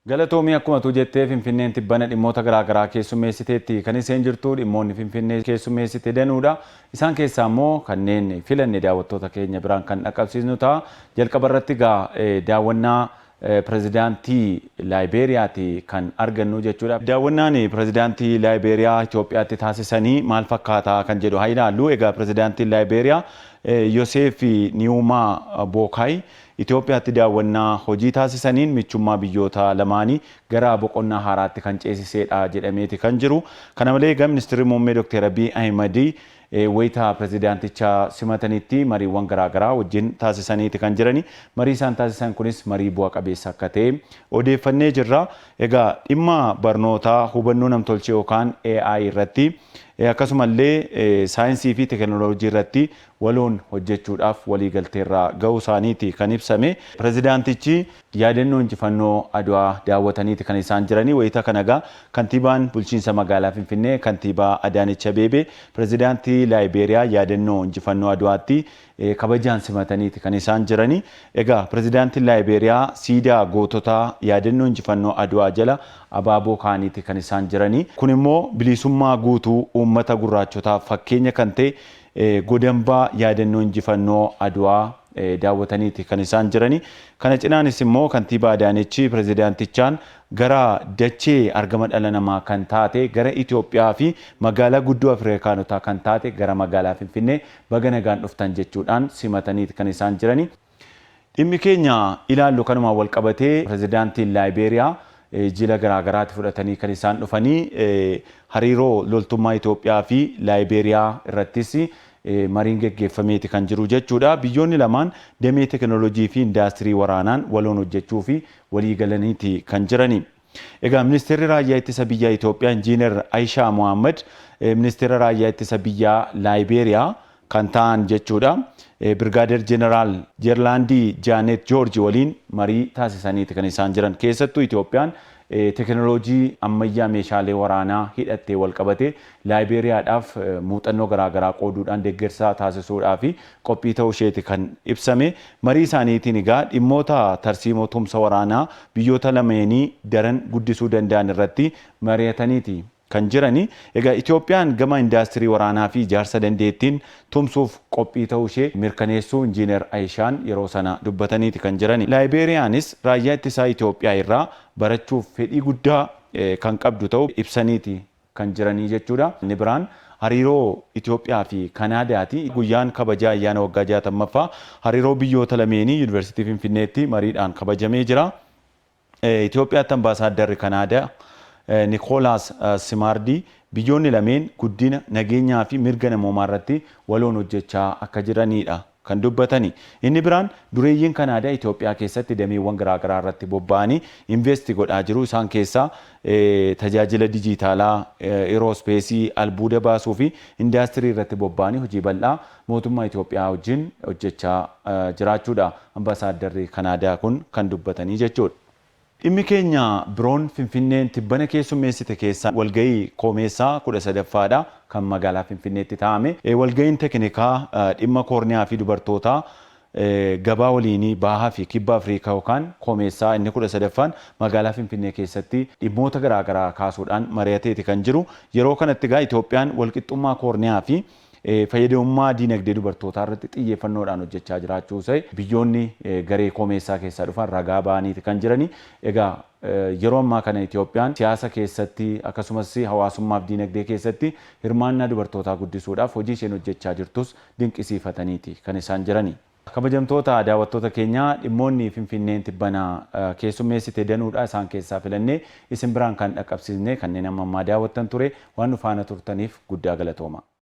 Galatoomii akkuma tu jettee Finfinneen tibbana dhimmoota garaagaraa keessummeessiteetti kan isheen jirtu dhimmoonni Finfinnee keessummeessite danuudha. Isaan keessaa immoo kanneen filanne daawwattoota keenya biraan kan dhaqqabsiisnu ta'a. Jalqaba irratti daawwannaa pirezidaantii Laayiberiyaati kan argannu jechuudha. Daawwannaan pirezidaantii Laayiberiyaa Itoophiyaatti taasisanii maal fakkaata kan jedhu haa ilaallu. Egaa pirezidaantiin Laayiberiyaa Yoseef Niyuumaa Bookaay Itoophiyaatti daawwannaa hojii taasisaniin michummaa biyyoota lamaanii gara boqonnaa haaraatti kan ceesiseedha jedhameeti kan jiru. Kana malee egaa ministeerri muummee Dr. Abiy Ahmed wayita pirezidaanticha simatanitti mariiwwan garaagaraa wajjin taasisaniiti kan jirani. Marii isaan taasisan kunis marii bu'a qabeessa akka ta'e odeeffannee jirra. Egaa dhimma barnootaa hubannoo namtolchee yookaan AI irratti akkasumallee saayinsii fi teekinooloojii irratti waloon hojjechuudhaaf waliigalteerra ga'uu isaaniiti kan ibsame. Pirezidaantichi yaadannoo injifannoo Adwaa daawwataniiti kan isaan jiranii. Wayita kana egaa kantiibaan bulchiinsa magaalaa Finfinnee kantiibaa Adaanech Abeebee pirezidaantii Laayiberiyaa yaadannoo injifannoo Adwaatti kabajaan simataniiti kan isaan jiranii. Egaa pirezidaantiin Laayiberiyaa siidaa goototaa yaadannoo injifannoo Adwaa jala abaaboo kaaniiti kan isaan jiranii. Kun immoo bilisummaa guutuu uummata gurraachotaaf fakkeenya kan ta'e godambaa yaadannoo injifannoo Adwaa daawwataniiti kan isaan jiranii. Kana cinaanis immoo kantiibaa Adaanech pirezidaantichaan gara dachee argama dhala namaa kan taate gara Itoophiyaa fi magaalaa guddoo Afrikaanotaa kan taate gara magaalaa Finfinnee baga nagaan dhuftan jechuudhaan simataniiti kan isaan jiranii. Dhimmi keenya ilaallu kanumaan wal qabatee pirezidaantiin Laayiberiyaa jila garaagaraatti fudhatanii kan isaan dhufanii hariiroo loltummaa Itoophiyaa fi Laayiberiyaa irrattis mariin geggeeffameeti kan jiru jechuudha. Biyyoonni lamaan damee teekinooloojii fi indaastirii waraanaan waloon hojjechuu fi walii galaniiti kan jirani. Egaa ministeerri raayyaa ittisa biyyaa Itoophiyaa Injiinar Aishaa Mohaammed ministeera raayyaa ittisa biyyaa Laayiberiyaa kan ta'an jechuudha. Birgaadeer Jeneraal Jeerlaandii Jaanet Joorji waliin marii taasisaniiti kan isaan jiran. Keessattuu Itoophiyaan teekinooloojii ammayyaa meeshaalee waraanaa hidhattee wal qabate Laayiberiyaadhaaf muuxannoo garaagaraa qooduudhaan deeggarsa taasisuudhaa fi qophii ta'uu isheeti kan ibsame. Marii isaaniitiin egaa dhimmoota tarsiimoo tumsa waraanaa biyyoota lameenii daran guddisuu danda'an irratti mari'ataniiti kan jirani. Egaa Itoophiyaan gama indaastirii waraanaa fi ijaarsa dandeettiin tumsuuf qophii ta'uu ishee mirkaneessuu Injiinar Aishaan yeroo sana dubbataniiti kan jirani. Laayiberiyaanis raayyaa ittisaa Itoophiyaa irraa barachuuf fedhii guddaa kan qabdu ta'uu ibsaniiti kan jiranii jechuudha. Inni biraan hariiroo Itoophiyaa fi Kanaadaati. Guyyaan kabajaa ayyaana waggaa 60ffaa hariiroo biyyoota lameenii Yuunivarsiitii Finfinneetti mariidhaan kabajamee jira. Itoophiyaatti ambaasaadarri Kanaadaa Nicolas Simaardii biyyoonni lameen guddina nageenyaa fi mirga namoomaa irratti waloon hojjechaa akka jiranidha kan dubbatani. Inni biraan dureeyyiin Kanaadaa Itoophiyaa keessatti dameewwan garaagaraa irratti bobba'anii investi godhaa jiru. Isaan keessaa tajaajila dijitaalaa, eeroospeesii, albuuda baasuu fi indaastirii irratti bobba'anii hojii bal'aa mootummaa Itoophiyaa wajjin hojjechaa jiraachuudha. Ambaasaaddarri Kanaadaa kun kan dubbatanii jechuudha. Dhimmi keenya biroon Finfinneen tibbana keessummeessite keessa walgahii koomeessaa 13ffaadha kan magaalaa Finfinneetti taa'ame. Walgahiin teeknikaa dhimma koorniyaa fi dubartootaa gabaa waliinii bahaa fi kibba Afrikaa yookaan koomeessaa inni 13ffaan magaalaa Finfinnee keessatti dhimmoota garaagaraa kaasuudhaan mari'ateeti kan jiru. Yeroo kanatti egaa Itoophiyaan walqixxummaa koorniyaa fi fayyadamummaa diinagdee dubartootaa irratti xiyyeeffannoodhaan hojjechaa jiraachuu isaa biyyoonni garee koomeessaa keessaa dhufan ragaa ba'aniiti kan jirani. Egaa yeroo ammaa kana Itoophiyaan siyaasa keessatti akkasumas hawaasummaaf diinagdee keessatti hirmaannaa dubartootaa guddisuudhaaf hojii isheen hojjechaa jirtus dinqisiifataniiti kan isaan jirani. Kabajamtoota daawwattoota keenyaa dhimmoonni Finfinneen tibbana keessummeessite danuudha isaan keessaa filannee isin biraan kan dhaqqabsiisne kanneen amma daawwattan ture waan nu faana turtaniif guddaa galatooma.